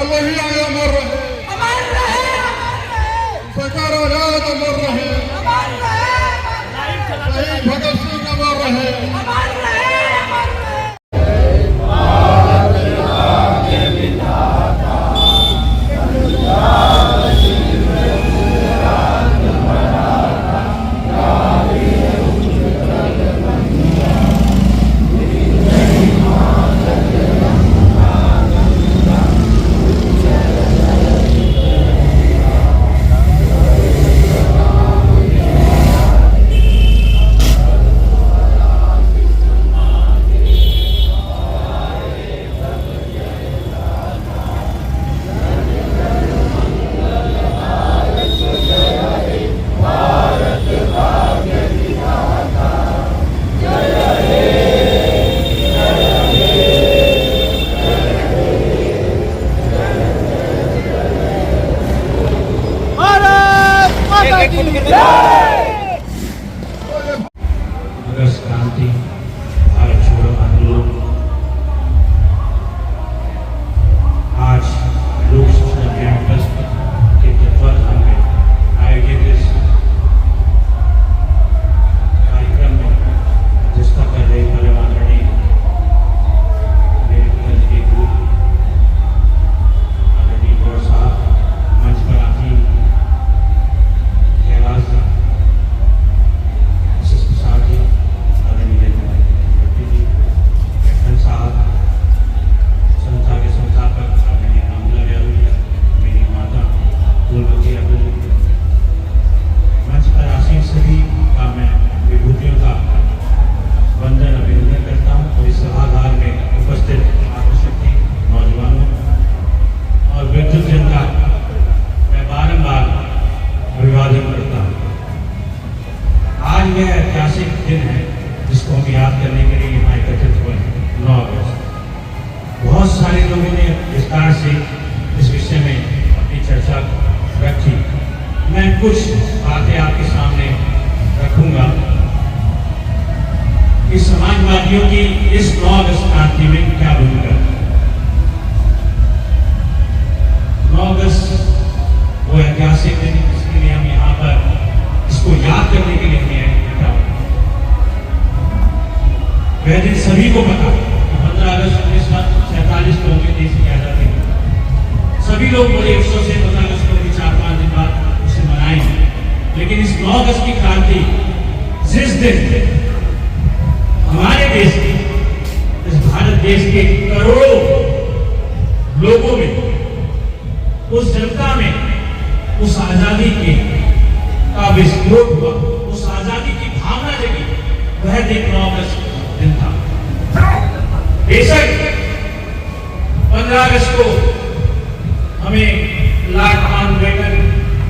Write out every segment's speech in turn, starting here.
वही आए अमर रहे, अमर रहे, अमर रहे, सरकार आजाद अमर रहे, अमर रहे, शहीद भगत सिंह अमर रहे, अमर रहे, अमर रहे। अगस्त क्रांति, भारत छोड़ो आंदोलन, आज लोक शिक्षण अभियान ट्रस्ट के तत्वाधान में आयोजित इस कार्यक्रम में अध्यक्षता कर रहे परम आदरणीय मेरे पिताजी के गुरु आदरणीय गौर साहब, मंच पर आती कैलाश ऐतिहासिक दिन है जिसको हम याद करने के लिए यहाँ एकत्रित हुए हैं। 9 अगस्त। बहुत सारे लोगों ने विस्तार से इस विषय में अपनी चर्चा रखी। मैं कुछ बातें आपके सामने रखूंगा कि समाजवादियों की इस 9 अगस्त क्रांति में क्या भूमिका है। 9 अगस्त वो ऐतिहासिक दिन, इसके लिए हम यहाँ पर इसको याद करने के लिए नहीं आए। वह दिन सभी को पता कि 15 अगस्त 1947 को हमें देश की आजादी मिली। सभी लोग बड़े उत्सव से 15 अगस्त को भी 4-5 दिन बाद उसे मनाएंगे। लेकिन इस 9 अगस्त की क्रांति जिस दिन हमारे देश के, इस भारत देश के करोड़ों लोगों में, उस जनता में उस आजादी के का विस्फोट हुआ, उस आजादी की भावना जगी, वह दिन 9 अगस्त दिन था। बेशक 15 अगस्त को हमें लॉर्ड माउंटबेटन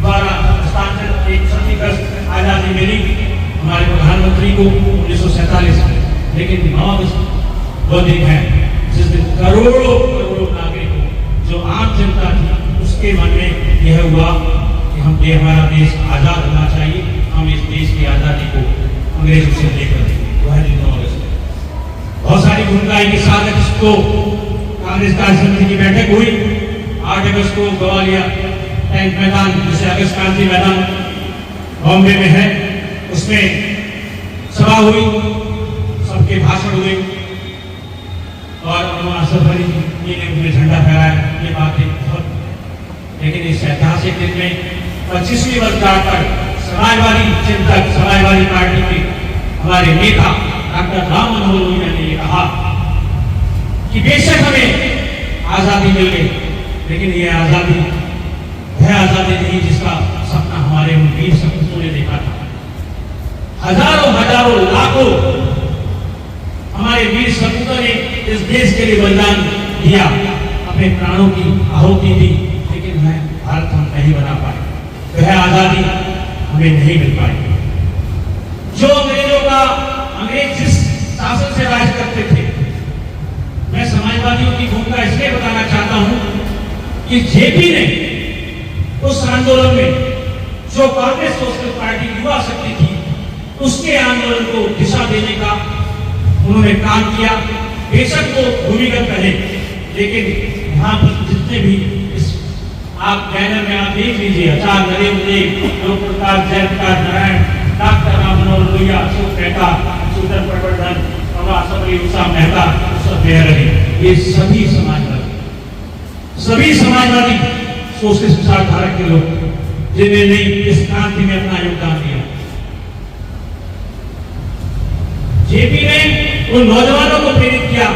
द्वारा हस्तांतरित एक क्षतिग्रस्त आजादी मिली हमारे प्रधानमंत्री को 1947 में। लेकिन 9 अगस्त वो दिन है जिस दिन करोड़ों नागरिकों, जो आम जनता थी, उसके मन में यह हुआ कि हमारा देश आजाद होना चाहिए, हम इस देश की आजादी को अंग्रेजों से लेकर देंगे। वह दिन 9 अगस्त। बहुत सारी भूमिकाएं के साथ जिसको कांग्रेस कार्य समिति की बैठक हुई 8 अगस्त को ग्वालियर टैंक मैदान, जिसे अगस्त क्रांति मैदान बॉम्बे में है, उसमें सभा हुई, सबके भाषण हुए और आसफ अली जी ने उन्हें झंडा फहराया। ये बातें बहुत, लेकिन इस ऐतिहासिक दिन में 25वीं वर्षगांठ पर समाजवादी चिंतक, समाजवादी पार्टी के हमारे नेता डॉक्टर राम मनोहर लोहिया ने ये कहा कि बेशक हमें आजादी मिल गई, लेकिन यह आजादी वह आजादी नहीं जिसका सपना हमारे उन वीर सपूतों ने देखा था। हजारों लाखों हमारे वीर सपूतों ने इस देश के लिए बलिदान दिया, अपने प्राणों की आहुति दी, लेकिन वह भारत हम नहीं बना पाए, वह आजादी हमें नहीं मिल पाई। जो अंग्रेज जिस शासन से राज करते थे, मैं समाजवादियों की भूमिका इसलिए बताना चाहता हूं कि जेपी ने उस आंदोलन में, जो कांग्रेस सोशल पार्टी युवा शक्ति थी, उसके आंदोलन को दिशा देने का उन्होंने काम किया। बेशक वो भूमिगत रहे, लेकिन वहां पर जितने भी आप बैनर में आप देख लीजिए, आचार्य नरेंद्र देव, लोक प्रकाश जयप्रकाश नारायण, डॉक्टर राम मनोहर लोहिया, अशोक मेहता, सुंदर पटवर्धन, सबरी उषा मेहता, सब दे रहे, ये सभी समाजवादी सोशलिस्ट विचारधारा के लोग जिन्होंने इस क्रांति में अपना योगदान दिया। जेपी ने उन नौजवानों को प्रेरित किया,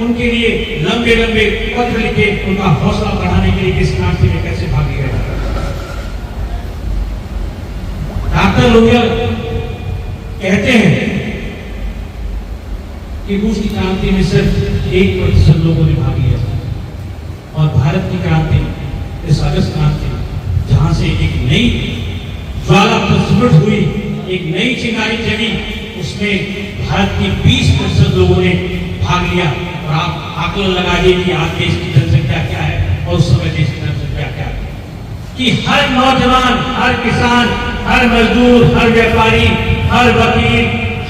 उनके लिए लंबे लंबे पत्र लिखे, उनका हौसला बढ़ाने के लिए इस क्रांति में कैसे भागी गए। डॉक्टर लोहिया कहते हैं कि रूस की क्रांति में सिर्फ 1% लोगों ने भाग लिया और भारत की क्रांति, इस अगस्त क्रांति जहां से एक नई ज्वाला प्रज्वलित हुई, एक नई चिंगारी जगी, उसमें भारत की 20% लोगों ने भाग लिया। और आप आकलन लगाइए कि आज देश की जनसंख्या क्या है और उस समय देश की जनसंख्या क्या है, कि हर नौजवान, हर किसान, हर मजदूर, हर व्यापारी, हर वकील,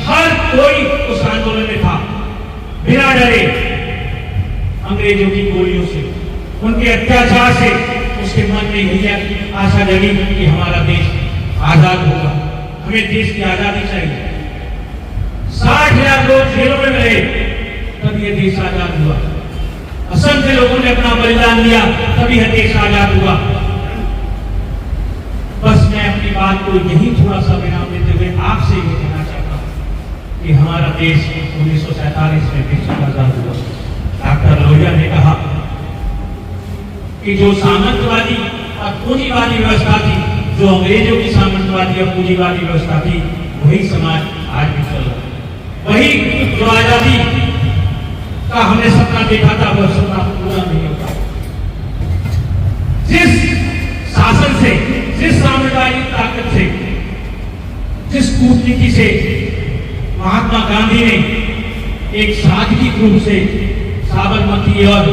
हर कोई उस आंदोलन में था, बिना डरे अंग्रेजों की गोलियों से, उनके अत्याचार से। उसके मन में यही आशा जगी कि हमारा देश आजाद होगा, हमें देश की आजादी चाहिए। 60,000 लोग जेलों में रहे, तब यह देश आजाद हुआ। असंख्य लोगों ने अपना बलिदान दिया, तभी यह देश आजाद हुआ। बस मैं अपनी बात को यही थोड़ा सा विराम देते हुए आपसे ये कहना चाहता हूं कि हमारा देश 1947 में विश्व आजाद हुआ। डॉक्टर लोहिया ने कहा कि जो सामंतवादी और पूंजीवादी व्यवस्था थी, जो अंग्रेजों की सामंतवादी और पूंजीवादी व्यवस्था थी, वही समाज आज भी चल रहा है। वही जो आजादी का हमने सपना देखा था, वह सपना पूरा नहीं होता। जिस शासन से, जिस साम्राज्यवादी ताकत से, जिस कूटनीति से महात्मा गांधी ने एक सादगी रूप से साबरमती और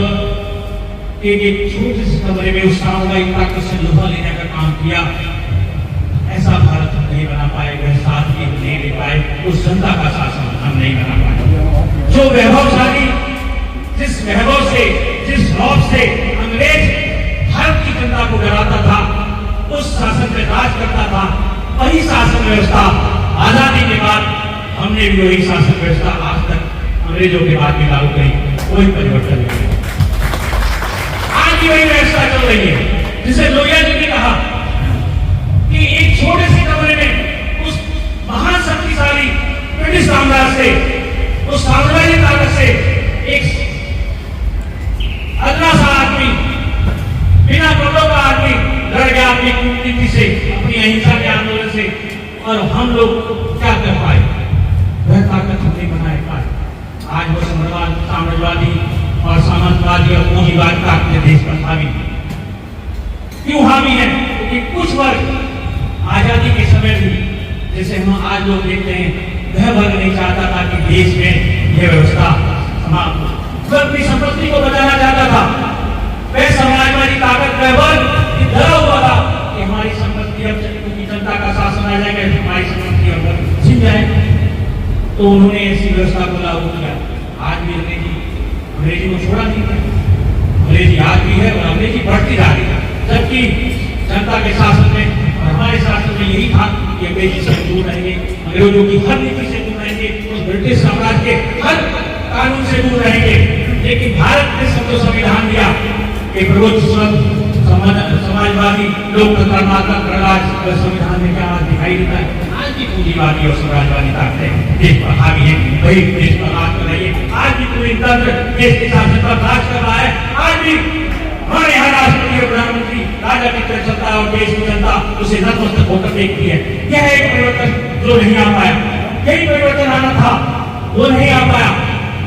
एक छोटे से कमरे में उस सामुदायिक ताकत से लोहा लेने का काम किया, ऐसा भारत हम नहीं बना पाए, वह सादगी नहीं ले पाए, उस जनता का शासन हम नहीं बना पाए। जो वैभवशाली, जिस वैभव से, जिस रौब से अंग्रेज भारत की जनता को डराता था, उस शासन में राज करता था, वही शासन व्यवस्था आजादी के बाद हमने भी वही शासन व्यवस्था आज तक अंग्रेजों के बाद में लागू करी, कोई परिवर्तन नहीं। आज भी वही व्यवस्था चल रही है, जिसे लोहिया जी ने कहा कि एक छोटे से कमरे में उस महान शक्तिशाली ब्रिटिश साम्राज्य से, उस साम्राज्य ताकत से एक अदना सा आदमी, बिना कपड़ों का आदमी लड़ गया अपनी कूटनीति से, अपनी अहिंसा के आंदोलन से, और हम लोग क्या कर पाए, वह ताकत हम नहीं बनाए पाए। आज वो साम्राज्यवादी और सामंतवादी और पूंजीवादी ताकत देश पर हावी। क्यों हावी है? क्योंकि कुछ वर्ग आजादी के समय भी, जैसे हम आज लोग देखते हैं, वह वर्ग नहीं चाहता था कि देश में यह व्यवस्था समाप्त हो। वह अपनी संपत्ति को बचाना चाहता था। वह समाजवादी ताकत, वह वर्ग डरा हुआ था कि हमारी संपत्ति अब क्योंकि जनता का शासन आ जाएगा, हमारी संपत्ति अब छिन जाएगी। तो उन्होंने ऐसी व्यवस्था को लागू किया। आज भी अंग्रेजी को छोड़ा नहीं था, अंग्रेजी आज भी है और अंग्रेजी बढ़ती जा रही है। जबकि जनता के शासन में और हमारे शासन में यही था कि अंग्रेजी से दूर रहेंगे, अंग्रेजों की हर नीति से दूर रहेंगे, उस ब्रिटिश साम्राज्य के हर कानून से दूर रहेंगे। लेकिन भारत ने सबको संविधान दिया कि प्रभुत्व, समाजवादी, लोकतंत्रात्मक प्रराज, संविधान में क्या आज दिखाई देता है? आज भी पूंजीवादी और समाजवादी ताकतें देश पर हावी है, वही देश पर राज कर रही है। आज भी पूरी तंत्र देश के शासन पर राज कर रहा है। आज भी हमारे यहाँ राष्ट्रपति और प्रधानमंत्री राजा की तरह चलता है और देश की जनता उसे नतमस्तक होकर देखती है। यह एक परिवर्तन जो नहीं आ पाया, यही परिवर्तन आना था, वो नहीं आ पाया।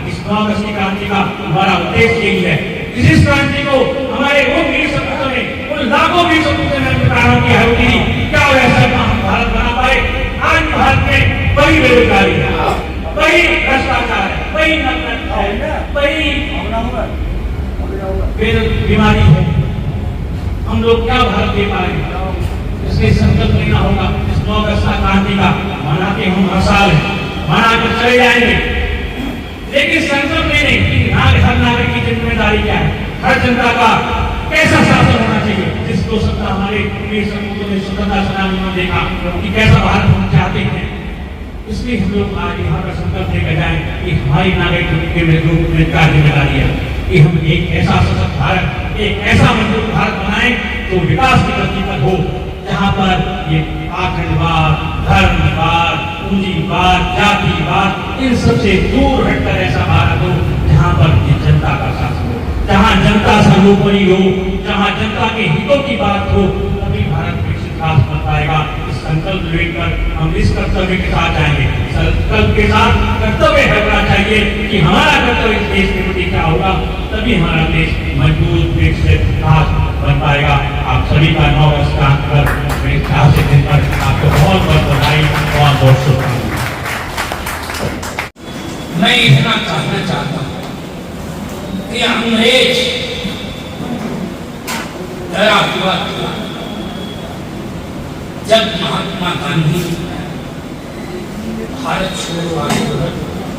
इस 9 अगस्त की क्रांति का हमारा उद्देश्य यही है। इस क्रांति को हमारे उन वीर सपूतों ने, उन लाखों वीर सपूतों ने प्राणों की आहुति दी, क्या वैसा हम भारत बना पाए? आज भारत में वही बेरोजगारी है, वही भ्रष्टाचार है, वही नफरत है, वही बीमारी है। हम लोग क्या भारत दे पाएंगे? इसलिए संकल्प लेना होगा। इस 9 अगस्त क्रांति का मनाते हम हर साल मनाकर चले जाएंगे, लेकिन संकल्प लेने की हर नागरिक की जिम्मेदारी क्या है? हर जनता का कैसा शासन होना चाहिए? इसको सत्ता हमारे वीर सपूतों ने स्वतंत्रता सेनानियों ने देखा कि कैसा भारत हम चाहते हैं। इसलिए हम लोग आज यहाँ पर संकल्प लेकर जाएं कि हमारी नागरिक के में जो जिम्मेदारी है कि हम एक ऐसा सशक्त भारत, एक ऐसा मजबूत भारत बनाएं जो विकास की गति पर हो, जहाँ पर ये आखंडवाद, धर्मवाद, पूंजीवाद, जातिवाद इन सबसे दूर हटकर ऐसा भारत हो जहाँ पर जनता का शासन हो, जहाँ जनता सर्वोपरि हो, जहाँ जनता के हितों की बात हो, तभी भारत विकसित राष्ट्र बन पाएगा। इस संकल्प लेकर हम इस कर्तव्य के साथ जाएंगे। संकल्प के साथ कर्तव्य होना चाहिए कि हमारा कर्तव्य इस देश के प्रति क्या होगा, तभी हमारा देश मजबूत विकसित राष्ट्र बन पाएगा। आप सभी का 9 अगस्त का मेरे ऐतिहासिक दिन पर आपको बहुत बहुत बधाई और बहुत शुभकामनाएं। मैं इतना कहना चाहता हूं कि अंग्रेज डरा हुआ था जब महात्मा गांधी भारत छोड़ो आंदोलन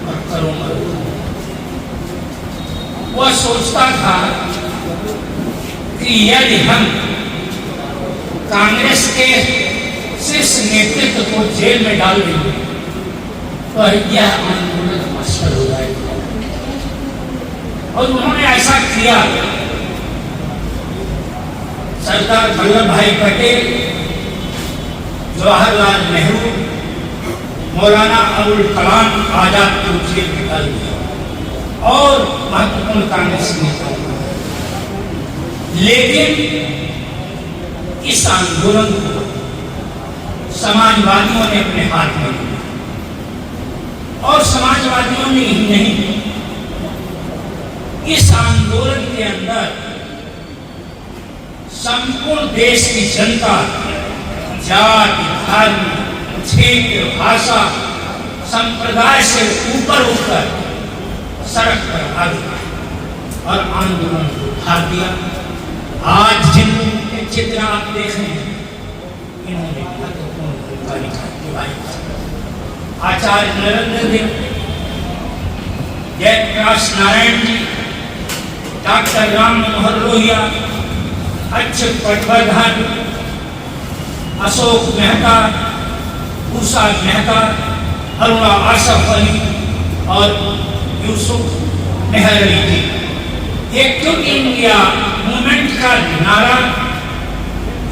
और करो मरो, वह सोचता था कि यदि हम कांग्रेस के शीर्ष नेतृत्व को जेल में डाल देंगे तो यह आंदोलन मशहूर हो जाएगा। और उन्होंने ऐसा किया। सरदार वल्लभ भाई पटेल, जवाहरलाल नेहरू, मौलाना अबुल कलाम आजाद को जेल में डाल दिया और महत्वपूर्ण कांग्रेस नेता। लेकिन इस आंदोलन को समाजवादियों ने अपने हाथ में लिया और समाजवादियों ने ही नहीं, इस आंदोलन के अंदर संपूर्ण देश की जनता जाति, धर्म, क्षेत्र, भाषा, संप्रदाय से ऊपर उठकर सड़क पर आ गई और आंदोलन को उठा दिया। आज जिन चित्र आप देख रहे हैं, इन्होंने महत्वपूर्ण भूमिका निभाई। आचार्य नरेंद्र देव, जयप्रकाश नारायण जी, डॉक्टर राम मनोहर लोहिया, अच्युत पटवर्धन, अशोक मेहता, उषा मेहता, अरुणा आसफ अली और यूसुफ मेहरली जी। ये क्विट इंडिया मूवमेंट का नारा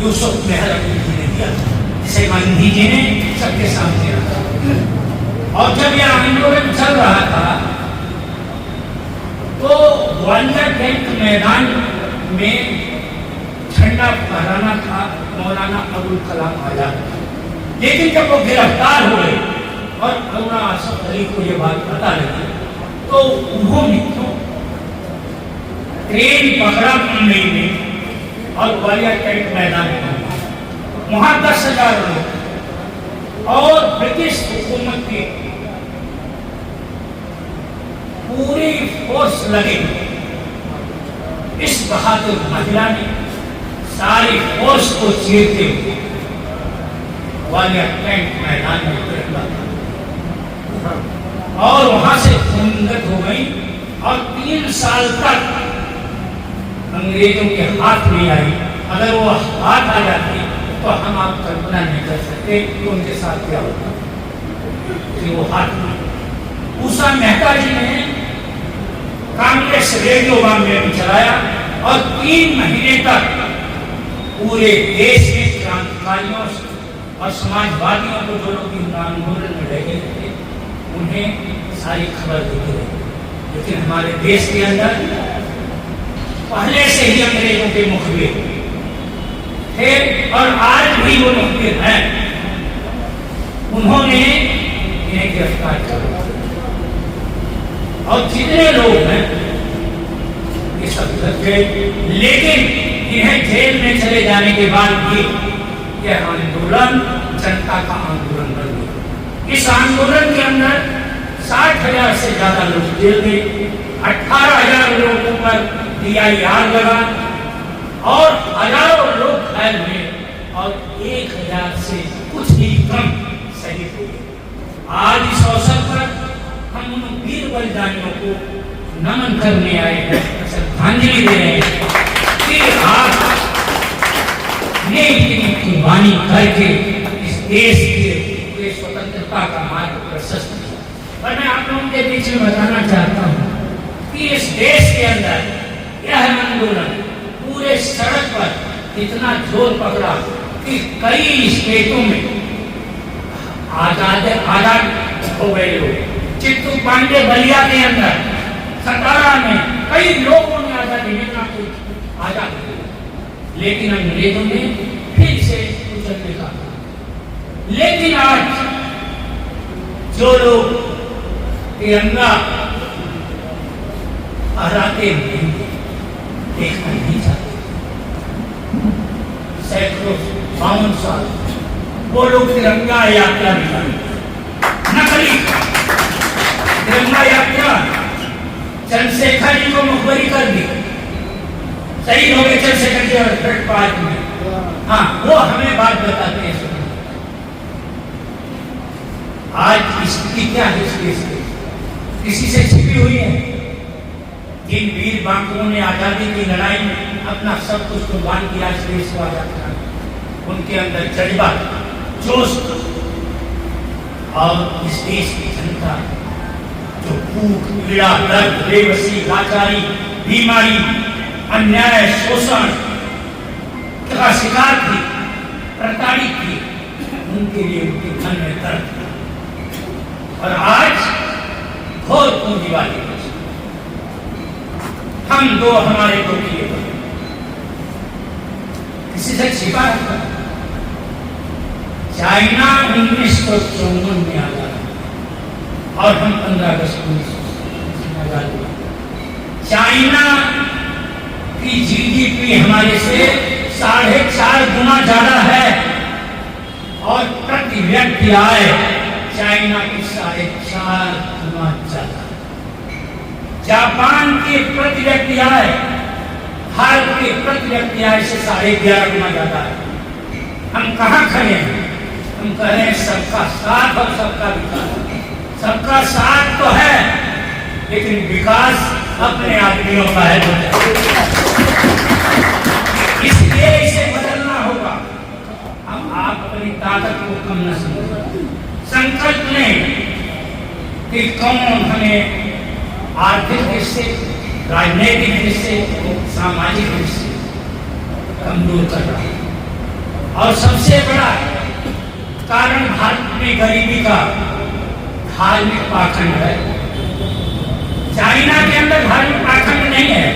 यूसुफ मेहरली जी ने दिया, जिसे गांधी जी ने सबके सामने रखा। और जब यह आंदोलन चल रहा था तो ग्वालियर टैंक मैदान में झंडा फहराना था मौलाना अबुल कलाम आजाद। लेकिन जब वो गिरफ्तार हुए और अरुणा आसफ अली को ये बात पता लगी तो उन्होंने ट्रेन पकड़ा मुंबई में और ग्वालियर टैंक मैदान में, वहां 10,000 लोग और ब्रिटिश हुकूमत के पूरी फोर्स लगे। इस बहादुर महिला ने सारी फोर्स को चीरते हुए ग्वालियर टैंक मैदान में गिरफ्तार और वहां से खूनगत हो गई और 3 साल तक अंग्रेजों के हाथ में आई। अगर वो हाथ आ जाती तो हम आप कल्पना नहीं कर सकते कि उनके साथ क्या होता। कि वो हाथ में उषा मेहता जी ने कांग्रेस रेडियो बॉम्बे में चलाया और 3 महीने तक पूरे देश में क्रांतिकारियों और समाजवादियों को जो लोग आंदोलन में रह गए थे उन्हें सारी खबर देते रहे। लेकिन हमारे देश के अंदर पहले से ही अंग्रेजों के मुखबिर थे और आज भी वो मुखबिर हैं। उन्होंने इन्हें गिरफ्तार किया और जितने लोग हैं ये सब लग गए। लेकिन इन्हें जेल में चले जाने के बाद भी यह आंदोलन जनता का आंदोलन बन गया। इस आंदोलन के अंदर 60,000 से ज्यादा लोग जेल गए, 18,000 लोगों पर DIR लगा और हजारों लोग घायल हुए और 1,000 से कुछ ही कम शहीद हुए। आज इस अवसर पर हम उन वीर बलिदानियों को नमन करने आए हैं, श्रद्धांजलि दे रहे हैं कि ने इतनी कुर्बानी करके इस देश के स्वतंत्रता का मार्ग प्रशस्त किया। और मैं आप लोगों के बीच में बताना चाहता हूँ कि इस देश के अंदर यह आंदोलन पूरे सड़क पर इतना जोर पकड़ा कि कई स्टेटों में आजाद हो गए लोग। चित्तू पांडे बलिया के अंदर, सतारा में कई लोगों ने आजादी मिलना को आजाद किया, लेकिन अंग्रेजों ने फिर से कुचलने का। लेकिन आज जो लोग तिरंगा फहराते नहीं, देखना नहीं चाहते, सैकड़ों 52 साल वो लोग तिरंगा यात्रा निकाली, नकली तिरंगा यात्रा चंद्रशेखर जी को मुखबरी कर दी, शहीद हो गए चंद्रशेखर जी और पार्क में। हाँ, वो हमें बात बताते हैं। आज स्थिति क्या है इस देश की? किसी से छिपी हुई है। जिन वीर बांकुओं ने आजादी की लड़ाई में अपना सब कुछ कुर्बान किया इस देश को आजाद कराने, उनके अंदर जज्बा, जोश, और इस देश की जनता जो भूख, पीड़ा, दर्द, बेबसी, लाचारी, बीमारी, अन्याय, शोषण का शिकार थी, प्रताड़ित थी, उनके लिए उनके मन में दर्द था। और आज घोर पूंजीवादी हम दो हमारे दो किए किसी से छिपा रखा। चाइना 1954 में आजाद और हम 15 अगस्त 1950 में आजाद हुए। चाइना की जीडीपी हमारे से 4.5 गुना ज्यादा है और प्रति व्यक्ति आय चाइना की 4.5 गुना ज्यादा। जापान की प्रति व्यक्ति आय भारत के प्रति व्यक्ति आय से 11.5 गुना ज्यादा है। हम कहाँ खड़े हैं? हम कह रहे हैं सबका साथ और सबका विकास। सबका साथ तो है, लेकिन विकास अपने आदमियों का है। इसलिए इसे बदलना होगा। हम आप अपनी ताकत को कम न समझें। संकल्प लें कि कौन हमें आर्थिक दृष्टि से, राजनीतिक दृष्टि से, सामाजिक दृष्टि से कमजोर कर रहा है। और सबसे बड़ा कारण भारत में गरीबी का धार्मिक पाखंड है। चाइना के अंदर धार्मिक पाखंड नहीं है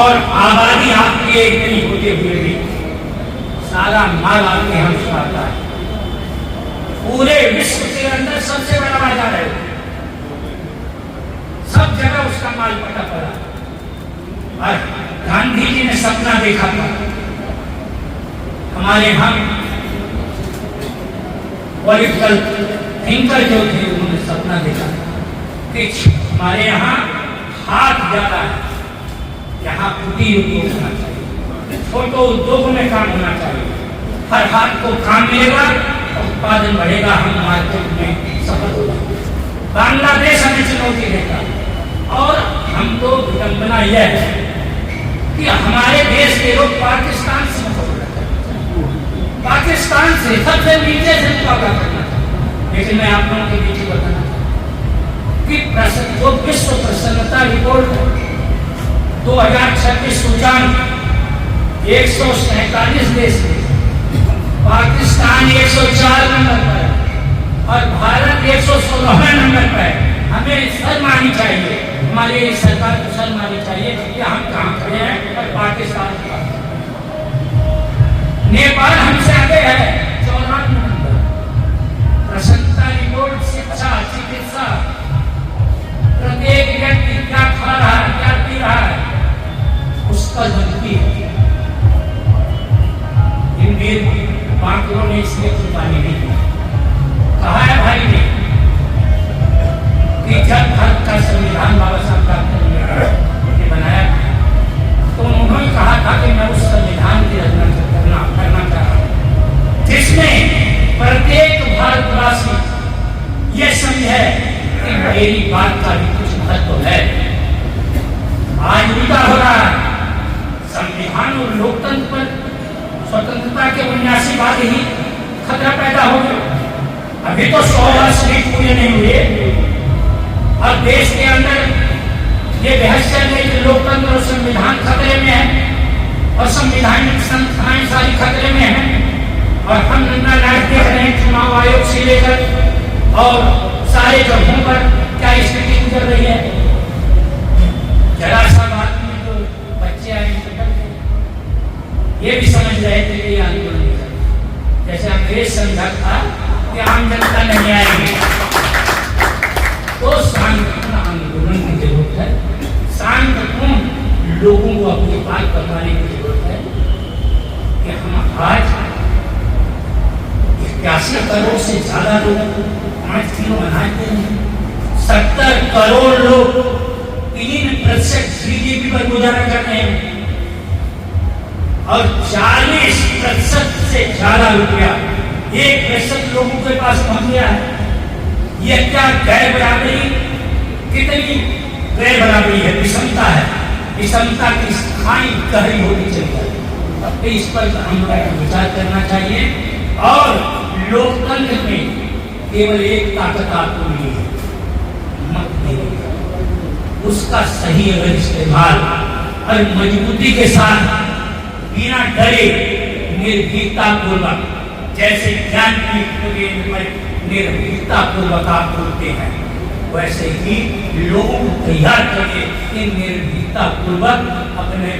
और आबादी आपकी इतनी होते हुए भी सारा माल आपके यहाँ से आता है। पूरे विश्व के अंदर सबसे बड़ा बाजार है, सब जगह उसका माल पटा पड़ा। और गांधी जी ने सपना देखा था, हमारे यहाँ पॉलिटिकल थिंकर जो थे उन्होंने सपना देखा कि हमारे यहाँ हाथ ज्यादा है, यहाँ कुटीर उद्योग होना चाहिए, छोटे उद्योग में काम होना चाहिए। हर हाथ को काम मिलेगा, उत्पादन बढ़ेगा, हम मार्केट में सफल हो जाएंगे। बांग्लादेश हमें चुनौती देता और हमको विडंबना यह है कि हमारे देश के लोग पाकिस्तान से पाकिस्तान से सबसे नीचे से मुकाबला करना था। लेकिन मैं आप लोगों के बीच बताना कि जो विश्व प्रसन्नता रिपोर्ट 2026 सूचांक 147 देश में पाकिस्तान 104 नंबर पर और भारत 116 नंबर पर है। हमें शर्म आनी चाहिए, हमारी सरकार को शर्म आनी चाहिए कि हम कहाँ खड़े हैं और पाकिस्तान के पास। नेपाल हमसे आगे है 94 नंबर। प्रसन्नता रिपोर्ट, शिक्षा, चिकित्सा, प्रत्येक व्यक्ति क्या खा रहा है, क्या पी रहा है, उसका जनती है। इन वीर बांकुओं ने इसलिए कुर्बानी नहीं दी। कहा है भाई ने कि जब भारत का संविधान बाबा साहब डॉक्टर ने बनाया तो उन्होंने कहा था कि मैं उस संविधान की रचना करना चाह रहा हूँ जिसमें प्रत्येक भारतवासी ये समझे कि मेरी बात का भी कुछ महत्व है। आज उल्टा हो रहा है। संविधान और लोकतंत्र पर स्वतंत्रता के 79 बाद ही खतरा पैदा हो गया। अभी तो 100 वर्ष भी पूरे नहीं हुए और देश के अंदर ये बहस चल रही कि लोकतंत्र और संविधान खतरे में है और संवैधानिक संस्थाएं सारी खतरे में है। और हम निर्णायक देख रहे हैं चुनाव आयोग से लेकर और सारे जगहों पर क्या स्थिति गुजर रही है। जरा सा बात में जो बच्चे आए ये भी समझ रहे थे कि ये आंदोलन जैसे अंग्रेज समझा था कि आम जनता नहीं आएगी। तो शांतिपूर्ण आंदोलन की जरूरत है, शांतिपूर्ण लोगों को अपनी बात बताने की जरूरत है कि हम आज 81 करोड़ से ज्यादा लोग 5 किलो अनाज दे रहे हैं। 70 करोड़ लोग 3% GDP पर गुजारा कर रहे हैं और 40% से ज्यादा रुपया 1% लोगों के पास पहुंच गया है। यह क्या गैर बराबरी, कितनी गैर बराबरी है, विषमता है। विषमता की खाई गहरी होती चली जाती। अब इस पर हम विचार करना चाहिए और लोकतंत्र में केवल एक ताकत आपको मिली है, मत देने। उसका सही अगर इस्तेमाल और मजबूती के साथ बिना डरे निर्भीकता पूर्वक, जैसे ज्ञान पीठ पर निर्भीकता पूर्वक आप बोलते हैं, वैसे ही लोगों को तैयार करके इन निर्भीकता पूर्वक अपने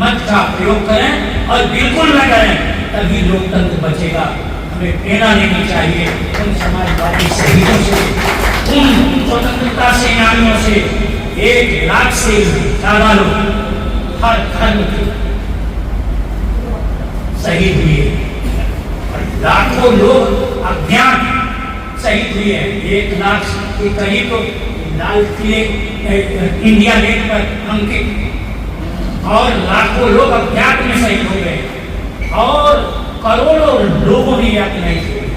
मत का प्रयोग करें और बिल्कुल न करें, तभी लोकतंत्र बचेगा। हमें प्रेरणा लेनी चाहिए उन समाजवादी शहीदों से, उन स्वतंत्रता सेनानियों से। 1 लाख से ज्यादा लोग हर धर्म के शहीद हुए और लाखों लोग अज्ञात शहीद हुए हैं। 1 लाख के करीब तो लाल किले इंडिया गेट पर अंकित और लाखों लोग अज्ञात में शहीद हो गए और करोड़ों लोगों ने याद नहीं छोड़ी।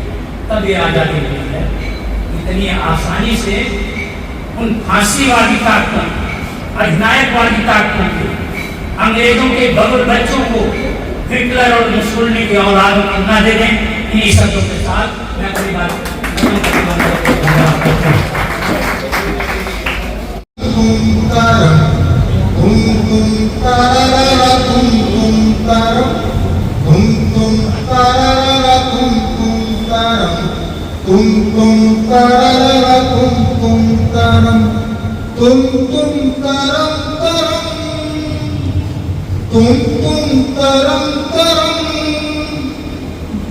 तब ये आजादी मिली है। इतनी आसानी से उन फांसीवादी ताकतों, अधिनायकवादी ताकतों के, अंग्रेजों के बगल बच्चों को हिटलर और मुसोलिनी के औलादों को न दे दें। इन्हीं शब्दों के साथ मैं अपनी बात तरम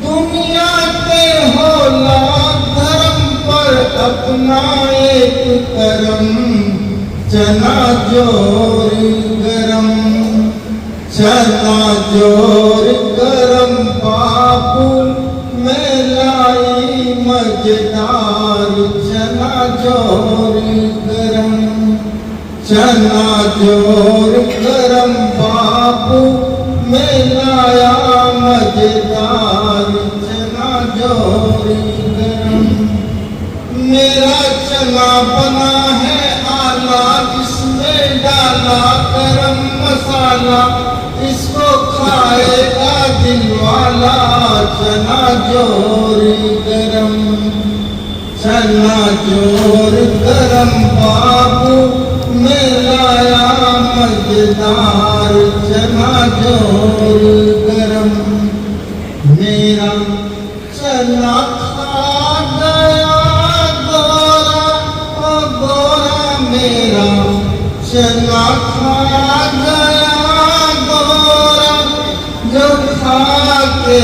दुनिया के हो लाख धर्म पर अपना एक करम, चना जोर गरम, चना जोर गरम बाबू में लाई मजेदार, चना जोर गरम, चना जोर गरम बाबू में लाया मजेदार, चना जोर गरम। मेरा चना बना है आला, जिसमें डाला गरम मसाला, इसको खाएगा दिलवाला, चना जोर गरम, चना जोर गरम बाबू में लाया मजेदार, चना जोर गरम। मेरा चना खा गया गोरा, ओ गोरा मेरा चना खा गया गोरा, जो खा के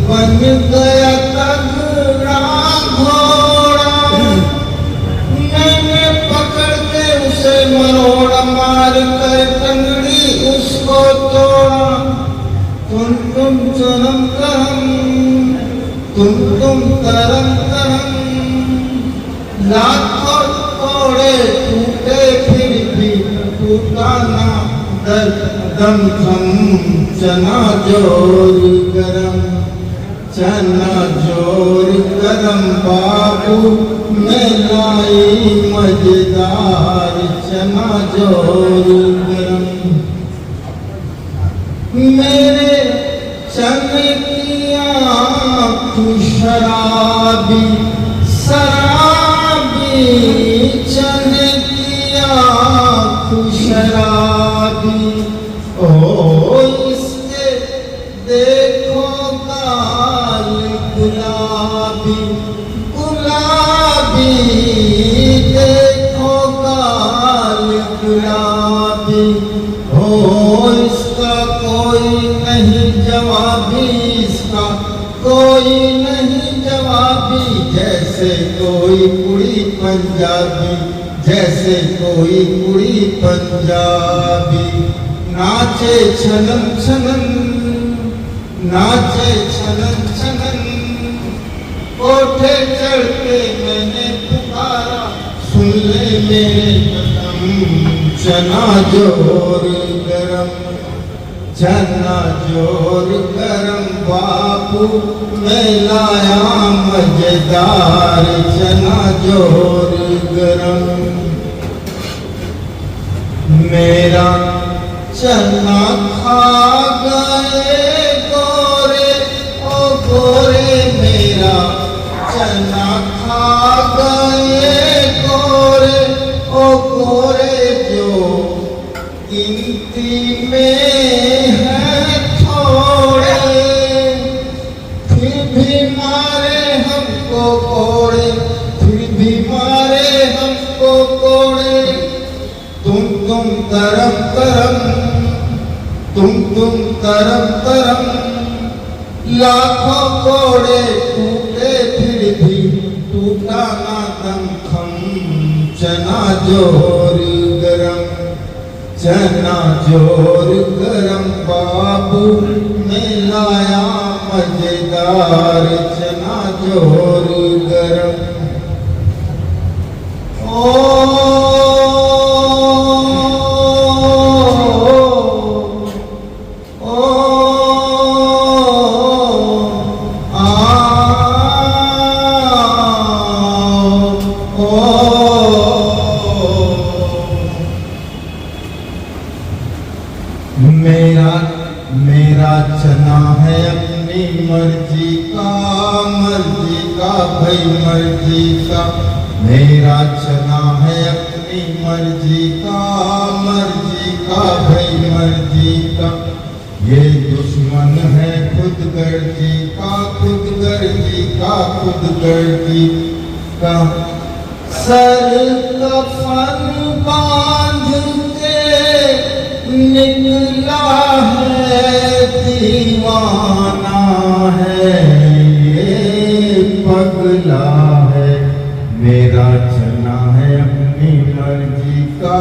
बन गया तगड़ा घोड़ा। मैंने पकड़ के उसे मरोड़ मार कर टंगड़ी उसको तोड़ा। तुम चरम करम, तुम तरम करम, लाखों तोड़े टूटे फिर भी टूटा ना दम थम, चना जोर गरम, चना जोर गरम बाबू में लाई मजेदार, चना जोर गरम। मेरे तू शराबी शराबी चने किया तू शराबी ओ इसके देखो गाल गुलाबी गुलाबी देखो गाल गुलाबी हो इसका कोई नहीं जवाबी इसका कोई नहीं जवाबी जैसे कोई कुड़ी पंजाबी जैसे कोई कुड़ी पंजाबी नाचे छनन छनन नाचे छनन छनन कोठे चढ़ के मैंने पुकारा सुन ले मेरे कदम चना जोर गरम चना जोर गरम बापू मैं लाया मजेदार चना जोर गरम मेरा चना खा गए गोरे ओ गोरे मेरा चना खा गए गोरे ओ गोरे जो गिनती में है थोड़े फिर भी मारे हमको कोड़े फिर भी मारे हमको कोड़े तुम तरम तरम तुम तरम तरम लाखों कोड़े टूटे फिर भी टूटा ना दम खम चना जोर गरम चना जोर गरम बाबू मैं लाया मजेदार चना जोर गरम मेरा चना है अपनी मर्जी का भाई मर्जी का मेरा चना है अपनी मर्जी का भाई मर्जी का ये दुश्मन है खुद गर्जी का का सर कफन बांध के निकला है दीवाना है ये पगला है मेरा चना है अपनी मर्जी का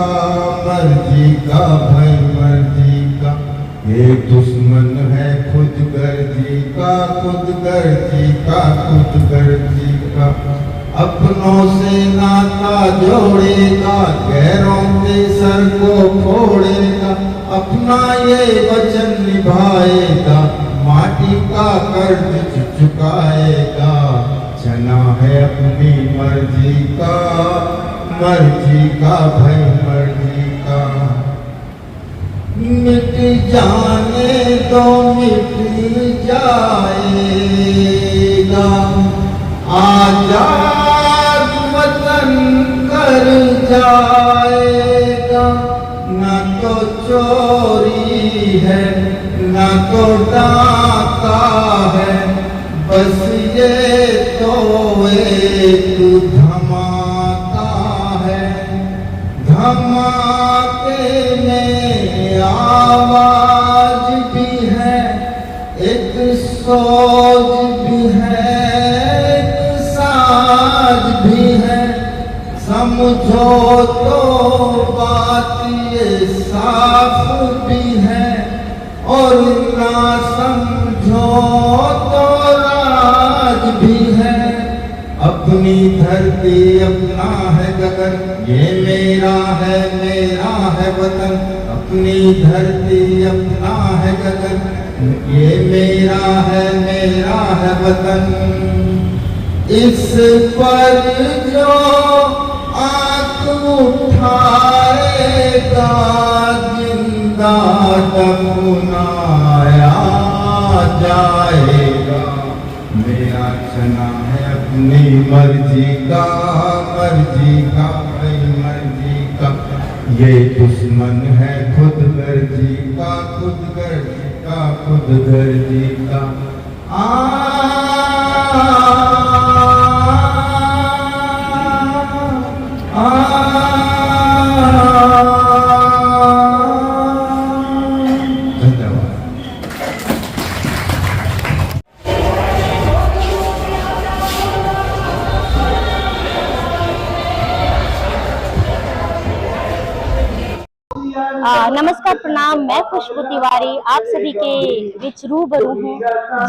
भाई मर्जी का ये दुश्मन है खुद गर्जी का अपनों से नाता जोड़ेगा गैरों के सर को फोड़ेगा अपना ये वचन निभाएगा माटी का कर्ज चुकाएगा चना है अपनी मर्जी का भाई मर्जी का मिट जाने दो मिट जाएगा आजाद वतन कर जाएगा न तो चोरी है न तो डाका है बस ये तो एक धमाका है धमाके में आवाज भी है एक सोच भी है एक साज भी है समझो तो बात ये साफ भी है और ना समझो तो राज भी है अपनी धरती अपना है गगन ये मेरा है वतन अपनी धरती अपना है गगन ये मेरा है वतन इस पर जो आंख उठाएगा जिंदा दफनाया जाएगा मेरा याचना है अपनी मर्जी का भाई मर्जी का। ये दुश्मन है खुद गर्जी का खुद गर्जी का। धन्यवाद। नमस्कार, प्रणाम। मैं खुशबू तिवारी आप सभी के बीच रूबरू हूँ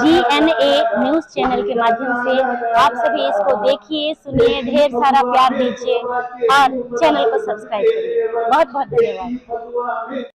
GNA न्यूज चैनल के माध्यम से। आप सभी इसको देखिए, सुनिए, ढेर सारा प्यार दीजिए और चैनल को सब्सक्राइब करिए। बहुत बहुत धन्यवाद।